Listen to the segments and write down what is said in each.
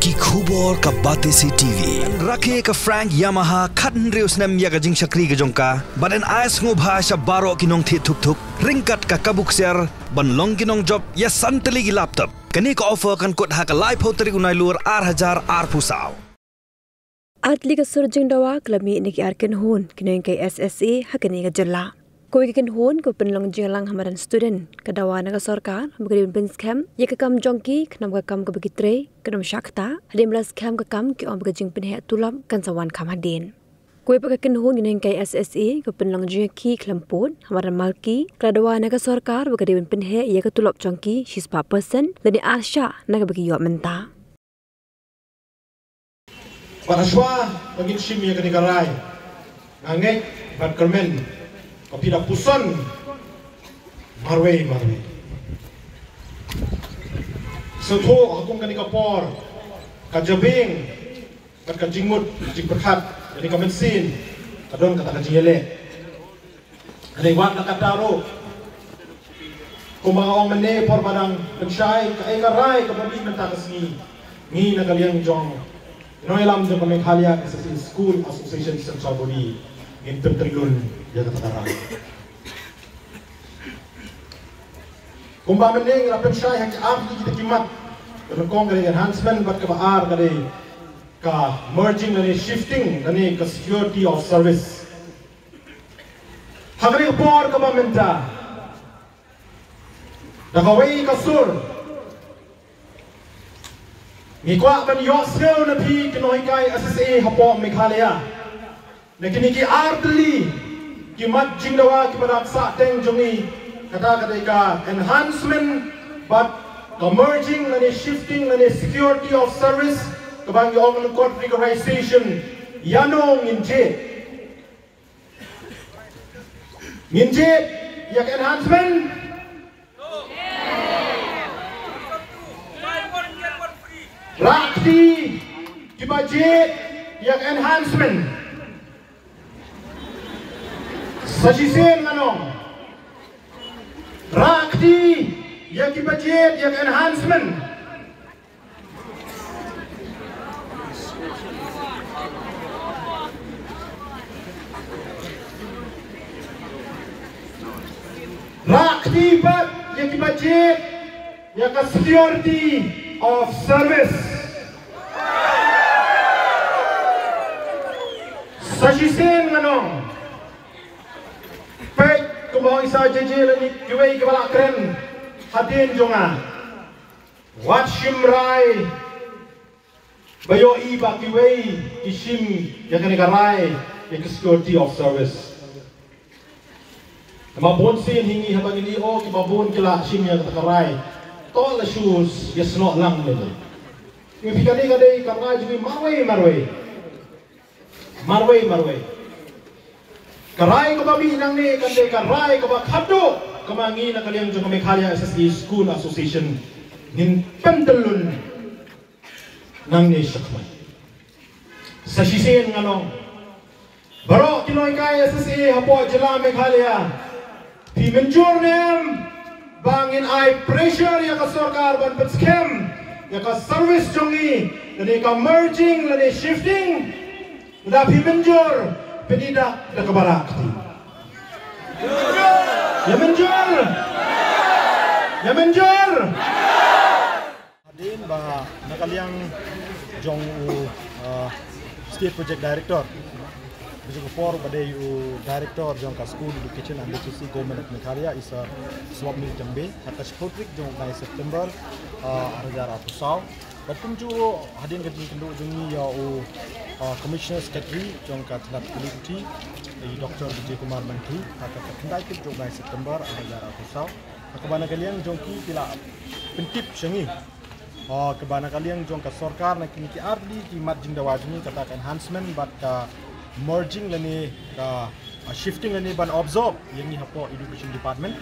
ki khubor ka bate si TV rakhe ka Frank Yamaha khatn reus nam ya ka jing shakri ka jongka baden ais ngo bhasha baro kinong thi thuk thuk ringkat ka kabuk ser ban long kinong job ya santali gi laptop kani ka offer kan kot ha ka live hotari unai lur 8000 ar pusaw Atli ka surjing dawa klami ni ki arken hun kinong kay SSA hakani ka jalla Koi kikin hon ko penlong jelang hamaran student kadawa naga sarkar bagri ben scam ye ka kam jongki khnam ka kam ka bagitre kanam shakta hadim la scam ka kam ki om ka jing pen he tulam kan sawan kham hadin koi pa kikin hon inen kai SSA ko penlong jeki klampot hamaran malki kadawa naga sarkar bagri ben he ye ka tulop jongki she's pa person lani asha naga bagi yo menta Parashwa bagin shimya kani karai ngangek bat kermen Kapila puson marway Seto akong kani kapor kajabing kat kajingmut jing berkat kani kamensin kadon kata kajingele kani wak nakataro kumangaong mene por badang pensyai kae karai kapabing mentakasngi ngi nagaliang jong noilam jong kami khalia SSA School Association Central Body in Triliun ya katakan. Kumba mening rapen syai hak am kita kimat dengan kong dari enhancement bat ke baar dari ka merging dari shifting dari ke security of service. Hagri por ke menta. Dakawai kasur. Ngikwa ban yosel na pi kinohikai SSA hapo Meghalaya. Nakini ki artli ki mat jingdawa ki paraksa teng jongi kata ka enhancement but merging and shifting and security of service kabang yung configuration yanong nginjit yak enhancement rakti ki budget yak enhancement Sajisen manong rakti yang budget yang enhancement rakti bat yang budget yang security of service Sajisen manong Pek kumbawa isa JJ lani kiway kibala kren hadin jonga watchim rai bayo iba kiway kishim yakani karai yak security of service mabon sin hingi habang ini o kibabon kila shim yak karai tol la shoes yasno lang nila ngipikani kadai karai jumi marway Karai kababi nang ni kande karai kabak hado kamangi na kaliang jong Meghalaya SSA School Association nin pendelun nang ni sakman sa sisen ngano baro kinoy kay SSA hapo jela Meghalaya pi menjur nem bangin ay pressure ya ka sarkar ban pet scam ya ka service jongi lani ka merging lani shifting da pi menjur Penida da kabarakti. Ya menjur. Hadin ba nakaliang jong state project director. Bisa for badai director jong ka school education and literacy government of Meghalaya is swap mil jambe hatas potrik jong kai September arajar atusau. Batum ju hadin kadin kendo jongi ya Commissioner Secretary jong ka tlat kuliti Dr. Vijay Kumar Mantri kata kendai ke jong kai September arajar atusau. Kebana kaliang jong ki pila pentip syangi kebana kaliang jong ka sarkar na kini ki ardi ki mat jing dawajni kata enhancement bat ka merging lani ka shifting lani ban absorb yang ni hapo education department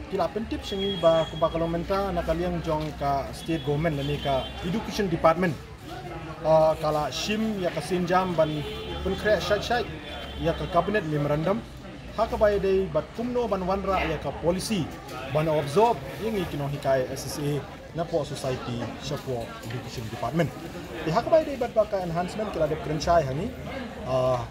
kila pentip syangi ba kumba kalomenta na kaliang jong ka state government lani ka education department kala shim ya ka sinjam ban pun kre syai ya ka cabinet memorandum hakabai dei bat kumno ban wanra ya ka policy ban absorb yang ikino hikai SSA na po society siya po education department. Hakabay day bat baka enhancement kila de krenchai hangi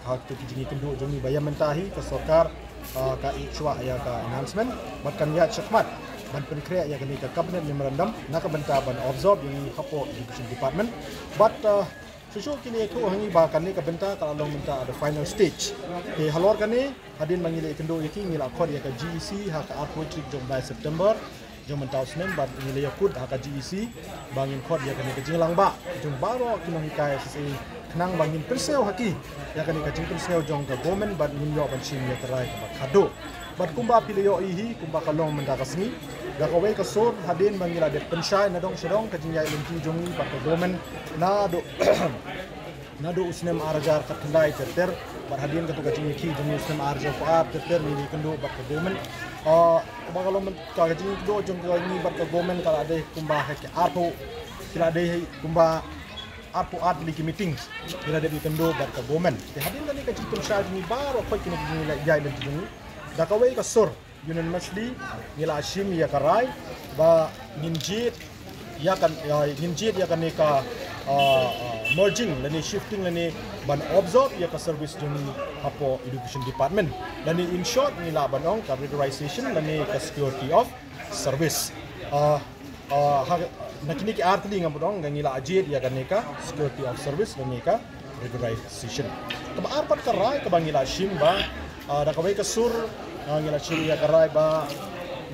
hak tu kijingi kendu jongi bayam mentahi ke sarkar ka ichwa ya ka enhancement bat kan ya chakmat ban penkrea ya kami ka cabinet memorandum na ka benta ban absorb yung hapo education department but susu kini itu hangi ba kan ni ka benta kalau long benta ada final stage halor kan ni hadin mangile kendu yaki ngila khod ya ka GEC ha ka art poetry jom by September jom mentau senem bat ngile yakut ha ka GEC bangin khod ya kan ni ka jinglang ba jom baro kinong hikai SSA kenang bangin perseo haki ya kan ni ka jing perseo jong ka government bat ngin yo ban chim ya terai ka khado bat kumba pilio ihi kumba kalong mendakasni dakawai kasur hadin mangila de pensyai nadong sedong kajinjai lenti jongi bat government nado usnem arjar katandai terter bat hadin katu kajingi ki jongi usnem arjar faat terter ni kendo bat government kumba kalong kajingi do jong ni bat government kala ade kumba hek arpo kila ade kumba arpo art liki meetings kila de kendo bat government hadin kani kajingi pensyai ni baro koi kini nilai jai lenti jongi dakawai kasur unanimously nila ashim ya karai ba ninjit ya kan ka merging lani shifting lani ban absorb ya ka service juni apo education department lani in short nila banong ka regularization lani ka security of service nakini ki artli ngam nila ajit ya kan ka security of service lani ka regularization ka arpat karai ka bangila ashim ba dakawai kasur ngila chiri ya karai ba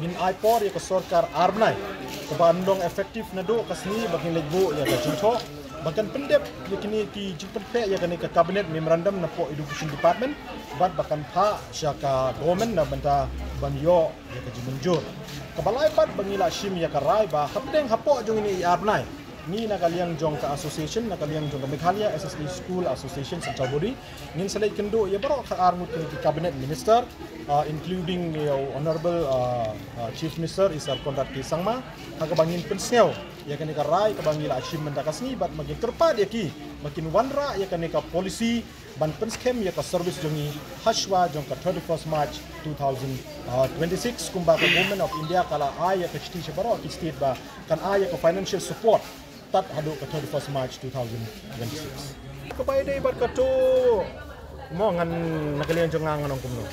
min ipor ya ka sarkar arbnai ka bandong efektif na do kasni bakin legbo ya ka jingtho bakan pendep ya kini ki jingpe ya kani ka cabinet memorandum na po education department bat bakan pha sya ka government na banta banyo ya ka jimunjur ka balai pat bangila shim ya karai ba hapdeng hapo jong ini arbnai ni nakaliang jong ka association nakaliang jong ka Meghalaya SSA School Association Central Body ngin salai kendo ya baro ka armut ni cabinet minister including honorable chief minister Isar Konrad K Sangma ka bangin pensel ya kani ka rai ka bangila ashim mendakasni bat magin terpad ya ki makin wanra ya kani ka policy ban penskem ya ka service jongi hashwa jong ka 31st March 2026 kumba ka government of India kala ya ka chiti baro ki state ba kan ya ka financial support tat hado ka 31st March 2026 kapay day barkato mo ngan nakalian jong nganong kumno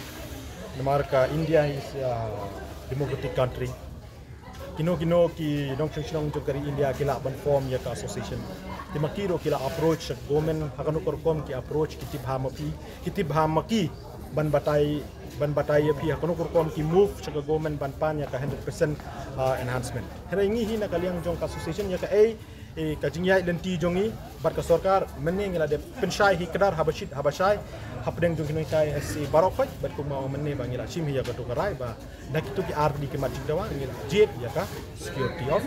namarka India is a democratic country kino ki dong chong jong kari India kila ban form ya ka association di makiro kila approach sa government hakano korkom ki approach kitib hamaki ban batay ya pi hakano korkom ki move sa government ban pan ya ka 100% enhancement hera ngi nakaliang jong ka association ya ka kajingyai lenti jongi bat ka sarkar menning la de pensyai hikdar habashai hapdeng jong kinoi kai SC barokhoi bat ko mau menne bangila chim hiya ka to karai ba nakitu ki ardi ke majing dawa ngila jet ya ka security of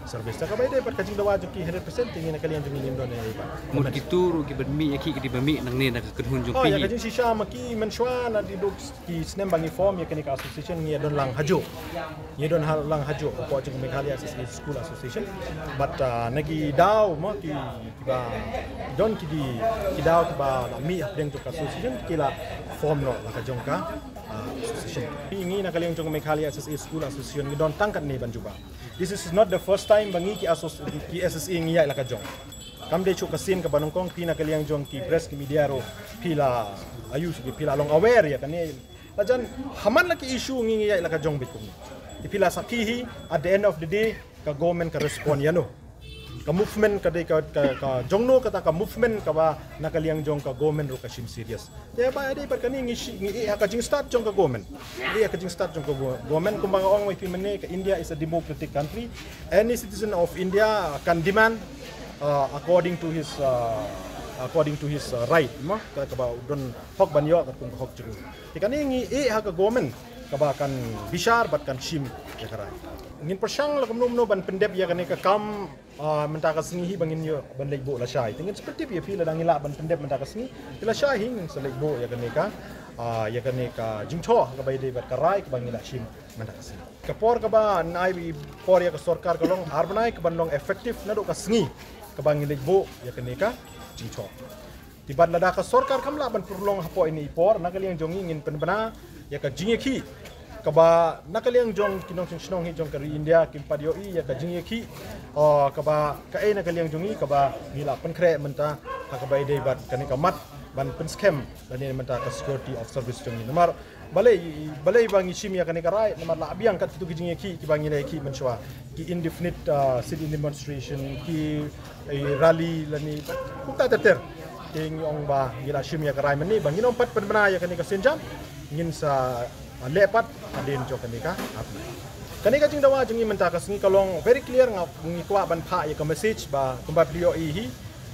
service ta ka bai de bat kajing dawa jong ki 100% tingin nakalian jong ni ndon ai ba mun kitu ki bermi ya ki di bermi nang ne nak kedhun jong pi ya kajing sisha maki menshwa na di dok ki snem bangi form ya ka association ni don lang hajo po jong Meghalaya SSA School Association but nagi daw mo ki ba don ki daw ki ba mi deng to association kila form no la ka jong ka association ingi nakaliang jong Meghalaya SSA School Association ni don tangkat ni ban juba. This is not the first time bangi ki SSA ngi ya la ka jong kam de chu kasin ka banongkong pina kaliang jong ki press ki media ro pila ayus ki pila long aware ya kani lajan haman la ki issue ngi ya la ka jong bitum ipila sakihi at the end of the day ka government ka respond yano ka movement ka jongno kata ka movement ka ba nakaliang jong ka government ro ka sim serious ya ba ade par kani ngi ka jing start jong ka government dia ka jing start jong ka government kumbaga ong mai pimene ka India is a democratic country any citizen of India can demand according to his right mo ka ba don hok banyo ka kung hok jing ikani ngi ha ka government kabakan bishar bat kan shim ya karai ngin persyang la kumno ban pendep ya kan ka kam mentaka singi bangin yo ban legbo la syai tingin seperti ya pila dangila ban pendep mentaka singi pila syai ngin sa legbo ya kan ka jingtho ka bai de bat karai ka bangila shim mentaka singi kapor ka ba nai por ya ka sarkar ka long arbnai ka bandong efektif na do ka singi ka bangin legbo ya kan ka jingtho tiban lada ka sarkar kamla ban purlong hapo ini por nakaliang jongi ngin penbana ya ka jingeki kaba nakaliang jong kinong sinong hi jong kari India kim padio I ya ka jing ki kaba ka e nakaliang jongi kaba nila penkre menta kaba ide bat kani kamat ban pen scam dan ini menta ka security of service jongi nomor balai bang isim ya kani karai nomor la biang kat tu jing ki bang ile ki menshwa ki indefinite sit-in demonstration ki rally lani kuta teter ting ong ba gila sim ya karai meni bang inom pat penbana ya kani ka senjam ngin sa lepat adin jo kanika api kanika jing dawa jing menta ka singi kalong very clear ngi kwa ban pha ya ka message ba kumba beliau hi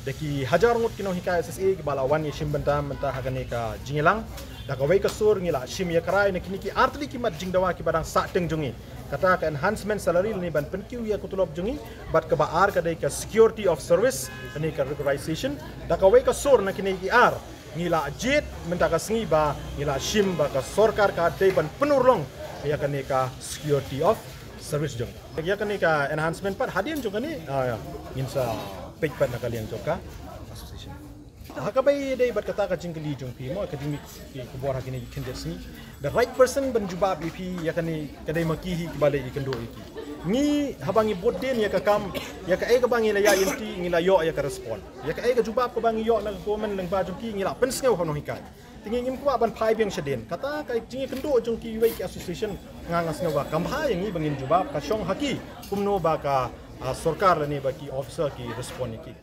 deki hajar ngut kino hika SSA ki bala wan yishim benta menta ha kanika jingilang da ka wei ka sur ngila shim ya karai ne kiniki artli ki mat jing dawa ki badang sa teng jungi kata ka enhancement salary ni ban penkiu ya kutulop jungi bat ka ba ar ka dai ka security of service ni ka recognition da ka wei ka sur na kiniki ar ngila jet menta ka singi ba ngila shim ba ka sorkar ka dei ban penurlong ya kanika security of service jong ya kanika enhancement pat hadian jong kani insa page pat nakaliang joka association hakabai dei bat kata ka jingli jong pi mo academic ki kubor hakini kende sini the right person ban jubab ip ya kani kadai makihi balai ikendo iki ni habangi bodden ya ka kam ya ka ega bangi la ya inti ngila yo ya ka respond ya ka ega jubab ka bangi yo na government lang ba jongki ngila pensngeu hono hikai tingin ngim kwa ban phai biang shaden kata ka jingi kendo jongki wei ki association ngangas ngawa kamha yang ni bangin jubab ka shong haki kumno ba ka sarkar la ne ba ki officer ki respond ki